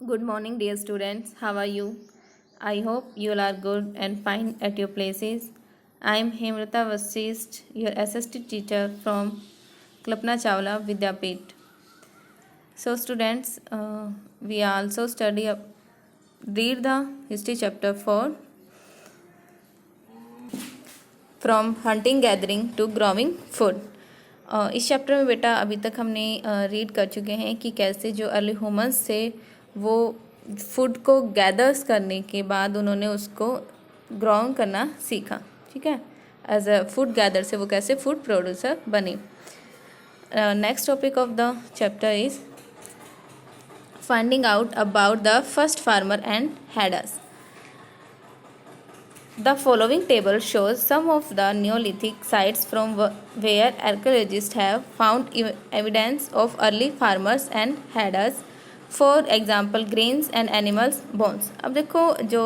Good morning, dear students. How are you? I hope you all are good and fine at your places. I am Hemrata Vasist, your assistant teacher from Kalpana Chawla Vidyapit. So, students, we also read the history chapter 4 from hunting gathering to growing food. इस chapter में बेटा अभी तक हमने read कर चुके हैं कि कैसे जो अर्ली ह्यूमंस से वो फूड को गैदर्स करने के बाद उन्होंने उसको ग्रोइंग करना सीखा। ठीक है, एज अ फूड गैदर से वो कैसे फूड प्रोड्यूसर बने। Next topic of the chapter is finding out about the first farmer and headers. The following table shows some of the Neolithic sites from where archaeologists have found evidence of early farmers and herders. For example, grains and animals bones. अब देखो जो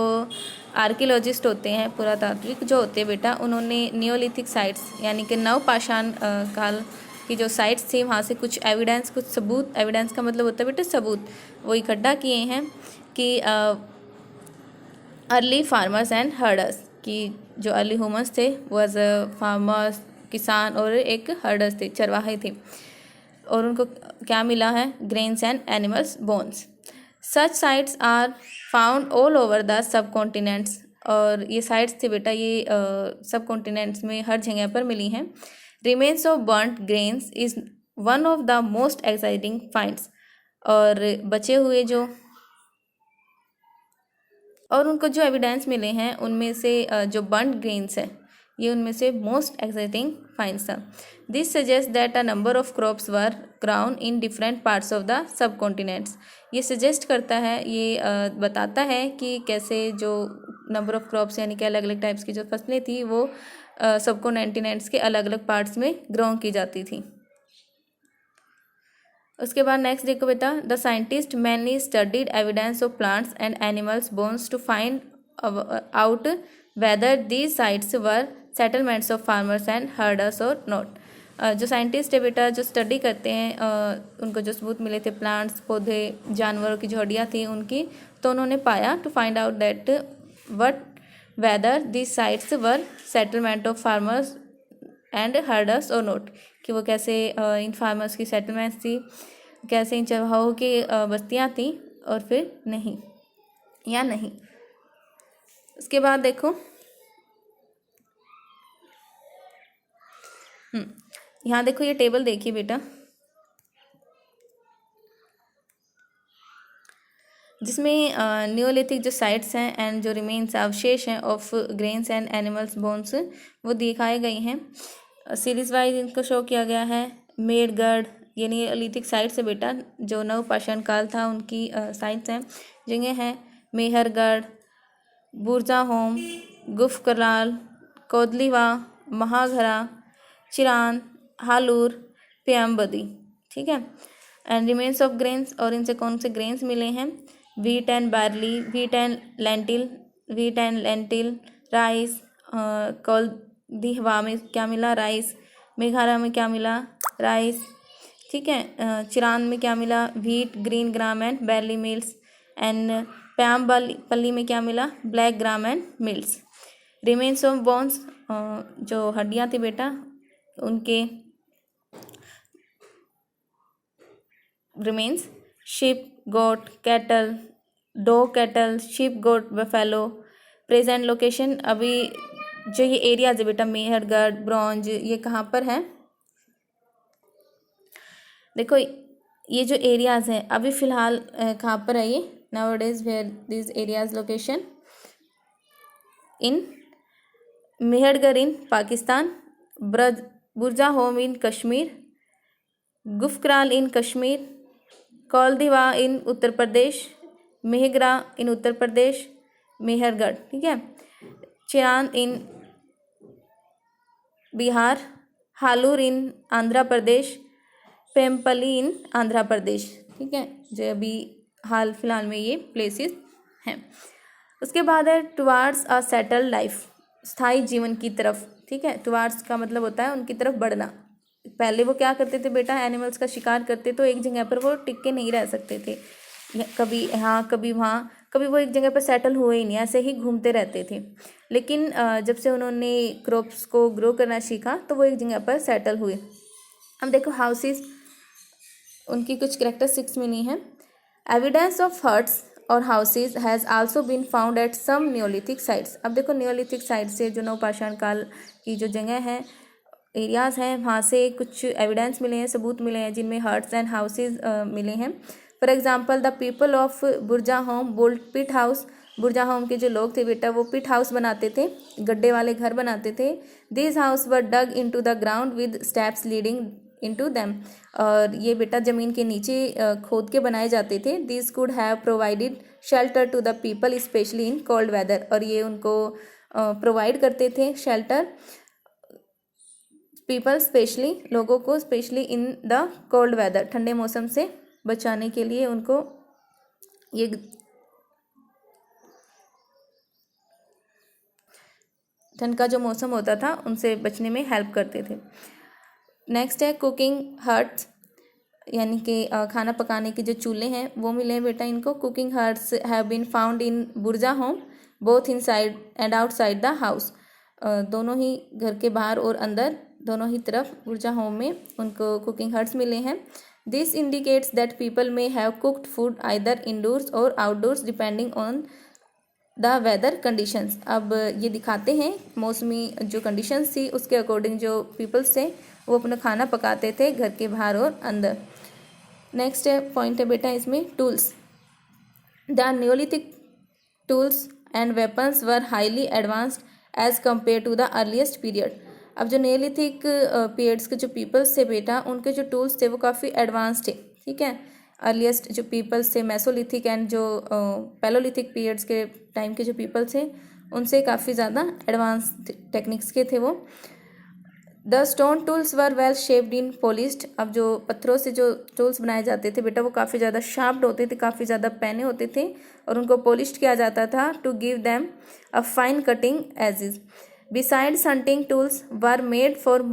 archaeologist होते हैं, पुरातात्विक जो होते हैं बेटा, उन्होंने नियोलिथिक साइट्स यानी कि नवपाषाण काल की जो साइट्स थी वहाँ से कुछ एविडेंस, कुछ सबूत, एविडेंस का मतलब होता है बेटा सबूत, वो इकट्ठा किए हैं कि अर्ली फार्मर्स एंड हर्डर्स कि जो अर्ली ह्यूमंस थे वो एज अ फार्मर्स, किसान, और एक हर्डर्स थे, चरवाहे थे, और उनको क्या मिला है? Grains and animals bones. Such sites are found all over the subcontinents. और ये साइट्स थे बेटा, ये सब कॉन्टिनेंट्स में हर जगह पर मिली हैं। Remains of burnt grains is one of the most exciting finds. और बचे हुए जो और उनको जो एविडेंस मिले हैं उनमें से जो बर्न्ट ग्रेन्स है ये उनमें से मोस्ट एक्साइटिंग फाइंड्स था। This suggest that a number of crops were ground in different parts of the sub continents. ये सजेस्ट करता है, ये बताता है कि कैसे जो नंबर ऑफ क्रॉप्स यानी कि अलग अलग टाइप्स की जो फसलें थी वो सब कॉन्टिनेंट्स के अलग अलग पार्ट्स में ग्रो की जाती थी। उसके बाद नेक्स्ट देखो बेटा, the scientist mainly studied evidence of plants and animals bones to find out whether these sites were settlements of farmers and herders और नॉट। जो साइंटिस्ट है बेटा, जो स्टडी करते हैं, उनको जो सबूत मिले थे प्लांट्स, पौधे, जानवरों की जो हड्डियाँ थी उनकी, तो उन्होंने पाया to find out that what whether these sites were settlement of farmers and herders और नोट, कि वो कैसे इन फार्मर्स की सेटलमेंट्स थी, कैसे इन चरवाहों की बस्तियाँ थी और फिर नहीं या नहीं। उसके बाद देखो यहाँ देखो ये टेबल देखिए बेटा, जिसमें न्यूलिथिक जो साइट्स हैं एंड जो रिमेन्स अवशेष हैं of grains and animals bones वो दिखाए गए हैं। सीरीज वाइज इनको शो किया गया है। मेरगढ़ ये न्यूलिथिक साइट्स है बेटा, जो नवपाषाण काल था उनकी साइट्स हैं, जगह हैं मेहरगढ़, बुरजाहोम, गुफकराल, कोदलीवा, महाघरा, चिरान, हालूर, प्यामबदी। ठीक है, एंड रिमेन्स ऑफ ग्रेन्स, और इनसे कौन से ग्रेन्स मिले हैं? Wheat and barley, wheat and lentil, rice. Koldihwa में क्या मिला? राइस। मेघारा में क्या मिला? राइस। ठीक है, चिरान में क्या मिला? Wheat, green gram and barley mills. And Paiyampalli में क्या मिला? Black gram and mills. Remains of bones, जो हड्डियाँ थी बेटा उनके remains sheep, goat, cattle, dog, cattle, sheep, goat, buffalo। Present location, अभी जो ये एरियाज है बेटा मेहरगढ़, ब्रॉन्ज, ये कहाँ पर है? देखो ये जो एरियाज हैं अभी फ़िलहाल कहाँ पर है ये? nowadays where these areas location in Mehrgarh इन पाकिस्तान, बुरजाहोम इन कश्मीर, गुफकराल इन कश्मीर, कोलदीवा इन उत्तर प्रदेश, मेहगरा इन उत्तर प्रदेश, मेहरगढ़। ठीक है, चिरान इन बिहार, हालूर इन आंध्र प्रदेश, पेमपल्ली इन आंध्र प्रदेश। ठीक है, जो अभी हाल फिलहाल में ये प्लेसेस हैं। उसके बाद है टुवार्ड्स अ सेटल्ड लाइफ, स्थायी जीवन की तरफ। ठीक है, टुवार्ड्स का मतलब होता है उनकी तरफ बढ़ना। पहले वो क्या करते थे बेटा? एनिमल्स का शिकार करते तो एक जगह पर वो टिक के नहीं रह सकते थे, कभी यहाँ कभी वहाँ, कभी वो एक जगह पर सेटल हुए ही नहीं, ऐसे ही घूमते रहते थे। लेकिन जब से उन्होंने क्रॉप्स को ग्रो करना सीखा तो वो एक जगह पर सेटल हुए। अब देखो हाउसेस, उनकी कुछ कैरेक्टरिस्टिक्स मिली हैं। एविडेंस ऑफ हट्स और houses has also been found at some neolithic sites. अब देखो नियोलिथिक साइट से, जो नवपाषाण काल की जो जगह है, एरियाज़ हैं, वहाँ से कुछ एविडेंस मिले हैं, सबूत मिले हैं, जिनमें हट्स एंड हाउसेज मिले हैं। For example the people of बुर्जा होम बुल्ड पिट हाउस। बुर्जा होम के जो लोग थे बेटा, वो पिट हाउस बनाते थे, गड्ढे वाले घर बनाते थे। This house were dug into the ground with steps leading into them. और ये बेटा ज़मीन के नीचे खोद के बनाए जाते थे। This could have provided shelter to the people specially in cold weather. और ये उनको प्रोवाइड करते थे शेल्टर, पीपल स्पेशली, लोगों को specially in the cold weather, ठंडे मौसम से बचाने के लिए उनको ये ठंड का जो मौसम होता था उनसे बचने में हेल्प करते थे। नेक्स्ट है कुकिंग हट्स, यानी कि खाना पकाने के जो चूल्हे हैं वो मिले हैं बेटा इनको। Cooking huts have been found in Burzahom both inside and outside the house. दोनों ही घर के बाहर और अंदर, दोनों ही तरफ बुर्जा होम में उनको कुकिंग हट्स मिले हैं। This indicates that people may have cooked food either indoors और outdoors depending on the weather conditions. अब ये दिखाते हैं मौसमी जो कंडीशंस थी उसके अकॉर्डिंग जो पीपल्स थे वो अपना खाना पकाते थे घर के बाहर और अंदर। नेक्स्ट पॉइंट है बेटा इसमें tools. The neolithic tools and weapons were highly advanced as compare to the earliest period. अब जो न्योलिथिक पीरियड्स के जो पीपल्स थे बेटा, उनके जो टूल्स थे वो काफ़ी एडवांस थे, ठीक है। अर्लीस्ट जो पीपल्स थे मेसोलिथिक एंड जो पैलोलिथिक पीरियड्स के टाइम के जो पीपल थे उनसे काफ़ी ज़्यादा एडवांस टेक्निक्स के थे वो। The stone tools were well shaped in polished. अब जो पत्थरों से जो टूल्स बनाए जाते थे बेटा वो काफ़ी ज़्यादा शार्प्ड होते थे, काफ़ी ज़्यादा पैने होते थे और उनको पॉलिश्ड किया जाता था to give them a fine cutting edges. Besides hunting tools were made for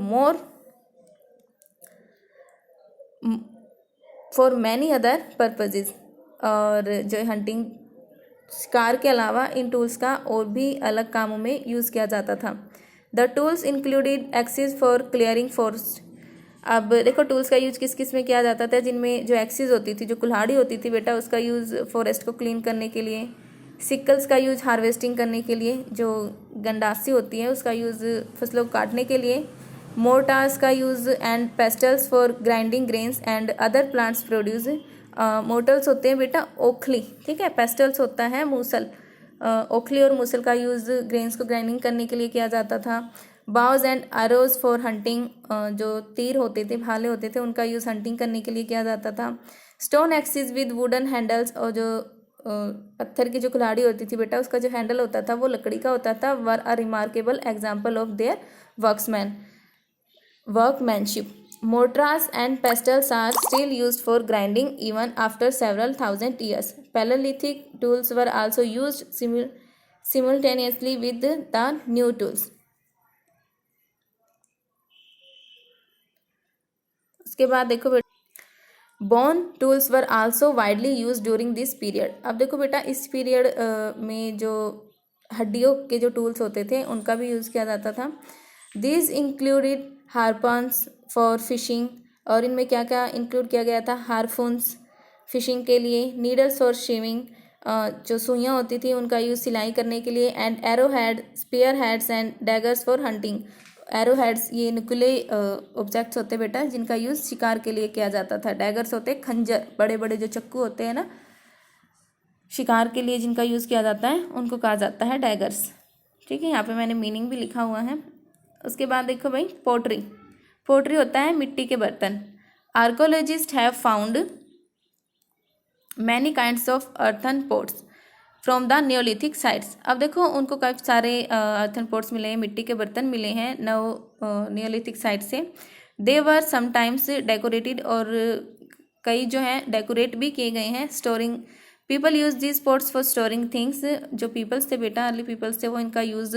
many other purposes. और जो हंटिंग, शिकार के अलावा इन टूल्स का और भी अलग कामों में यूज़ किया जाता था। The tools included axis for clearing forest. अब देखो टूल्स का यूज किस किस में किया जाता था, जिनमें जो एक्सिस होती थी, जो कुल्हाड़ी होती थी बेटा, उसका यूज़ फॉरेस्ट को क्लीन करने के लिए। सिकल्स का यूज हार्वेस्टिंग करने के लिए, जो गंडासी होती है उसका यूज़ फसलों को काटने के लिए। मोर्टार्स का use and pestles for grinding grains and other plants produce. Mortars होते हैं बेटा ओखली, ठीक है। पेस्टल्स होता है मूसल। ओखली और मूसल का यूज़ ग्रेन्स को ग्राइंडिंग करने के लिए किया जाता था। Boughs and arrows for hunting, जो तीर होते थे, भाले होते थे, उनका यूज़ हंटिंग करने के लिए किया जाता था। Stone axis with wooden handles, और जो पत्थर की जो कुल्हाड़ी होती थी बेटा उसका जो हैंडल होता था वो लकड़ी का होता था। Were a remarkable example of their workmanship. Mortars and pestles are still used for grinding even after several thousand years. Paleolithic tools were also used simultaneously with the new tools. उसके बाद देखो बेटा bone tools were also widely use during this period. अब देखो बेटा इस period में जो हड्डियों के जो टूल्स होते थे उनका भी यूज़ किया जाता था। दिस इंक्लूडेड हार्पन्स फॉर फिशिंग, और इनमें क्या क्या इंक्लूड किया गया था, हार्पून्स फिशिंग के लिए, नीडल्स फॉर शेविंग, जो सुइयाँ होती थी उनका यूज़ सिलाई करने के लिए, and arrow head, spear heads and daggers for hunting. Arrow heads ये नुकीले ऑब्जेक्ट्स होते बेटा जिनका यूज़ शिकार के लिए किया जाता था। डैगर्स होते खंजर, बड़े बड़े जो चक्कू होते हैं ना, शिकार के लिए जिनका यूज़ किया जाता है उनको कहा जाता है डैगर्स, ठीक है। यहाँ पे मैंने मीनिंग भी लिखा हुआ है। उसके बाद देखो भाई पोट्री। पोट्री होता है मिट्टी के बर्तन। Archaeologist have found many kinds of earthen pots from the neolithic sites. अब देखो उनको काफ़ी सारे अर्थन पोट्स मिले हैं, मिट्टी के बर्तन मिले हैं नियोलिथिक साइट से। दे वर समटाइम्स डेकोरेटेड, और कई जो हैं डेकोरेट भी किए गए हैं। Storing, people use this pots for storing things. जो पीपल्स थे बेटा, अर्ली पीपल्स थे, वो इनका यूज़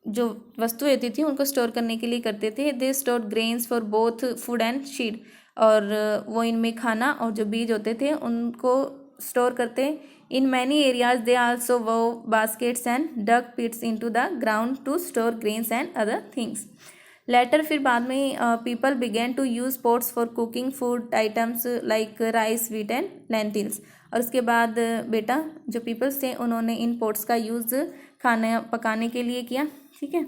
जो वस्तुएं होती थी उनको स्टोर करने के लिए करते थे। They store grains for both food and शीड, और वो इनमें खाना और जो बीज होते थे उनको स्टोर करते। In many areas they also wove baskets and dug pits into the ground to store grains and other things. Later फिर बाद में people began to use pots for cooking food items like rice wheat and lentils. और उसके बाद बेटा जो peoples थे उन्होंने इन पोट्स का यूज़ खाना पकाने के लिए किया। ठीक है,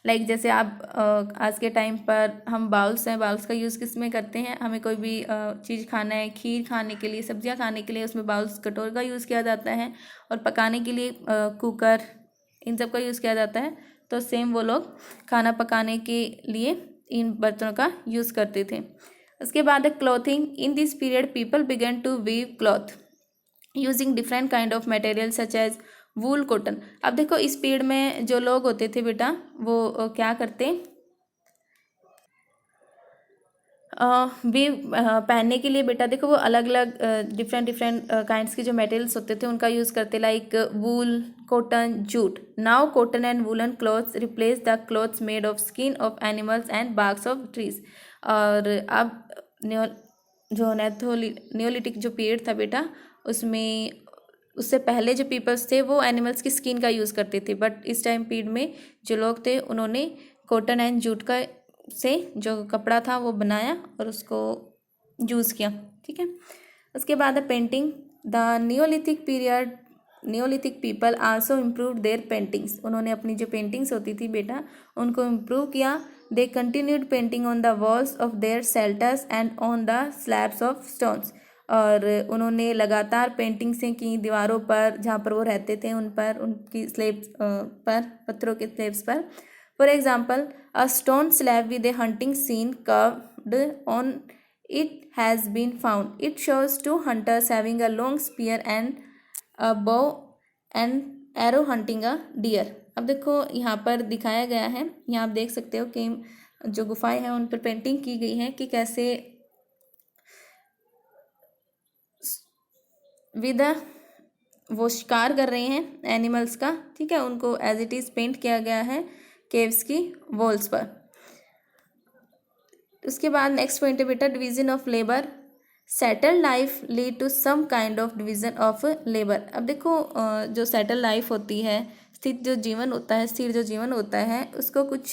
लाइक जैसे आप आज के टाइम पर हम बाउल्स हैं, बाउल्स का यूज़ किस में करते हैं, हमें कोई भी चीज़ खाना है, खीर खाने के लिए, सब्जियां खाने के लिए उसमें बाउल्स कटोर का यूज़ किया जाता है। और पकाने के लिए कुकर, इन सब का यूज़ किया जाता है। तो सेम वो लोग खाना पकाने के लिए इन बर्तनों का यूज़ करते थे। उसके बाद है clothing. In this period people began to weave cloth using different kind of material such as wool, cotton. अब देखो इस पीरियड में जो लोग होते थे बेटा वो क्या करते, भी पहनने के लिए बेटा देखो वो अलग अलग डिफरेंट काइंड्स के जो मटेरियल्स होते थे उनका यूज़ करते, like wool, cotton, jute. Now cotton and woollen clothes replace the clothes made of skin of animals and barks of trees. और अब जो नियोलिटिक जो पीरियड था बेटा उसमें उससे पहले जो पीपल्स थे वो एनिमल्स की स्किन का यूज़ करते थे, बट इस टाइम पीरियड में जो लोग थे उन्होंने कॉटन एंड जूट का से जो कपड़ा था वो बनाया और उसको यूज़ किया। ठीक है, उसके बाद है painting. The neolithic people also improve their paintings. उन्होंने अपनी जो पेंटिंग्स होती थी बेटा उनको इम्प्रूव किया। They continued painting on the walls of their shelters and on the slabs of stones. और उन्होंने लगातार पेंटिंग्सें की दीवारों पर जहाँ पर वो रहते थे उन पर, उनकी स्लेब्स पर, पत्थरों के स्लेब्स पर। For example a stone slab with a hunting scene carved on it has been found. It shows two hunters having a long spear and a bow and arrow hunting a deer. अब देखो यहाँ पर दिखाया गया है, यहाँ आप देख सकते हो कि जो गुफाएं हैं उन पर पेंटिंग की गई है कि कैसे विद वो शिकार कर रहे हैं एनिमल्स का। ठीक है, उनको एज इट इज़ पेंट किया गया है केव्स की वॉल्स पर। उसके बाद नेक्स्ट पॉइंट है बेटा division of labour. Settle life lead to some kind of division of labour. अब देखो जो सेटल लाइफ होती है, स्थिर जो जीवन होता है उसको कुछ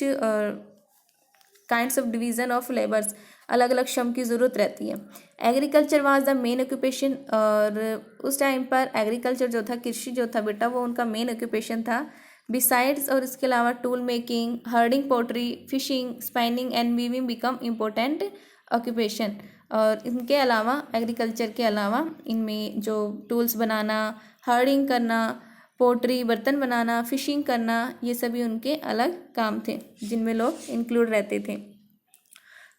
kinds of division of labours, अलग अलग श्रम की ज़रूरत रहती है। Agriculture was the main occupation. और उस टाइम पर एग्रीकल्चर जो था, कृषि जो था बेटा वो उनका मेन ऑक्यूपेशन था। बिसाइड्स और इसके अलावा tool making, herding, pottery, fishing, spinning and weaving become important occupation. और इनके अलावा एग्रीकल्चर के अलावा इनमें जो टूल्स बनाना, हर्डिंग करना, पोट्री बर्तन बनाना, फिशिंग करना, ये सभी उनके अलग काम थे जिनमें लोग इंक्लूड रहते थे।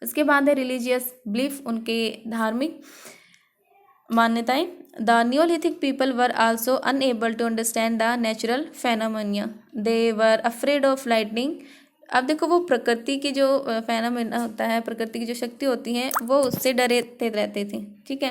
उसके बाद है रिलीजियस बिलीफ, उनके धार्मिक मान्यताएं। The neolithic people were also unable to understand the natural phenomena. They were afraid of lightning. अब देखो वो प्रकृति की जो फेनोमेना होता है, प्रकृति की जो शक्ति होती है वो उससे डरते रहते थे। ठीक है,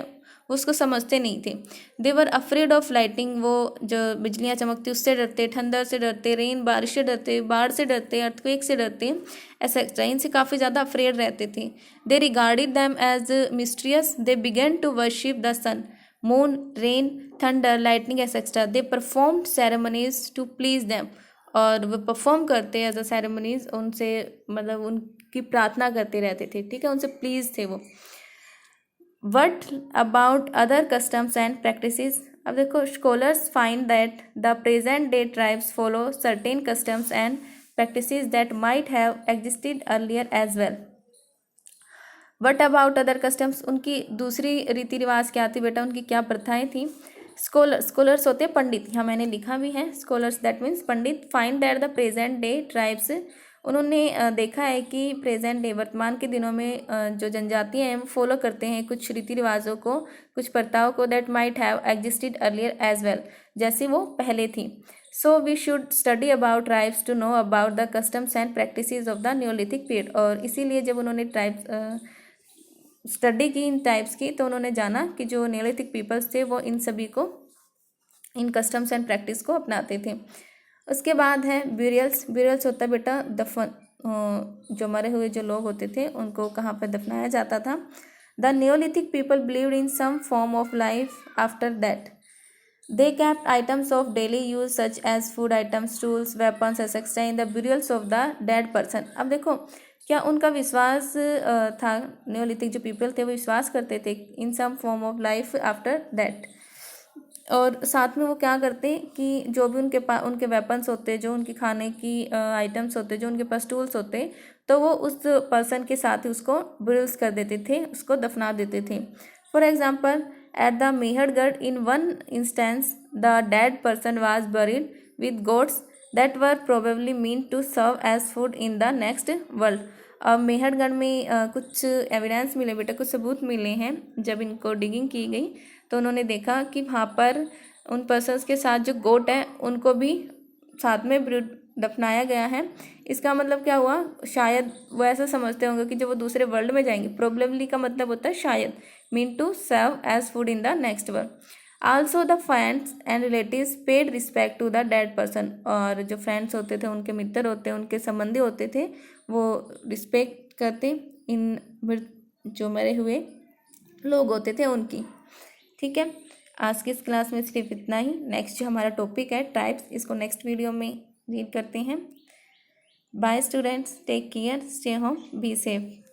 वो उसको समझते नहीं थे। दे वर अफ्रेड ऑफ लाइटनिंग, वो जो बिजलियाँ चमकती उससे डरते, ठंडर से डरते, रेन बारिश से डरते, बाढ़ से डरते, अर्थक्वेक से डरते, ऐसा इनसे काफ़ी ज़्यादा अफ्रेड रहते थे। They regarded them as mysterious. They began to worship the sun, moon, rain, thunder, lightning etcetera. They performed ceremonies to please them. और वो परफॉर्म करते एज अ सेरेमनीज, उनसे मतलब उनकी प्रार्थना करते रहते थे। ठीक है, उनसे प्लीज थे वो। What about other customs and practices? अब देखो scholars find that the present day tribes follow certain customs and practices that might have existed earlier as well. What about other customs? उनकी दूसरी रीति रिवाज क्या थी बेटा, उनकी क्या प्रथाएं थी? स्कॉलर्स होते पंडित, यहाँ मैंने लिखा भी है scholars, that means Pandit. Find that the present day tribes, उन्होंने देखा है कि प्रेजेंट डे वर्तमान के दिनों में जो जनजातियाँ हैं वो फॉलो करते हैं कुछ रीति रिवाजों को, कुछ प्रथाओं को, that might have existed earlier as well, जैसे वो पहले थी। So we should study about tribes to know about the customs and practices of the neolithic period. और इसीलिए जब उन्होंने स्टडी की इन टाइप्स की तो उन्होंने जाना कि जो न्योलिथिक पीपल्स थे वो इन सभी को, इन कस्टम्स एंड प्रैक्टिस को अपनाते थे। उसके बाद है ब्यूरियल्स। ब्यूरियल्स होता है बेटा दफन, जो मरे हुए जो लोग होते थे उनको कहाँ पर दफनाया जाता था। The neolithic people believed in some form of life after that. They kept items of daily use such as food items, tools, weapons, etc. in the burials of the dead person। अब देखो क्या उनका विश्वास था, Neolithic जो people थे वो विश्वास करते थे in some form of life after that. और साथ में वो क्या करते कि जो भी उनके वेपन्स होते, जो उनकी खाने की आइटम्स होते, जो उनके पास टूल्स होते, तो वो उस पर्सन के साथ ही उसको बुरिल्स कर देते थे, उसको दफना देते थे। For example at the Mehergarh, in one instance, the dead person was buried with goats that were probably meant to serve as food in the next world। अब मेहरगढ़ में कुछ एविडेंस मिले बेटा, कुछ सबूत मिले हैं। जब इनको डिगिंग की गई तो उन्होंने देखा कि वहाँ पर उन पर्सन्स के साथ जो गोट है उनको भी साथ में दफनाया गया है। इसका मतलब क्या हुआ, शायद वो ऐसा समझते होंगे कि जब वो दूसरे वर्ल्ड में जाएंगे, प्रोबेबली का मतलब होता है शायद, mean to serve as food in the next world. Also the friends and relatives paid respect to the dead person. और जो फ्रेंड्स होते थे, उनके मित्र होते, उनके संबंधी होते थे, वो रिस्पेक्ट करते इन जो मरे हुए लोग होते थे उनकी। ठीक है, आज की इस क्लास में सिर्फ इतना ही। नेक्स्ट जो हमारा टॉपिक है ट्राइब्स, इसको नेक्स्ट वीडियो में रीड करते हैं। Bye students, take care, stay home, be safe.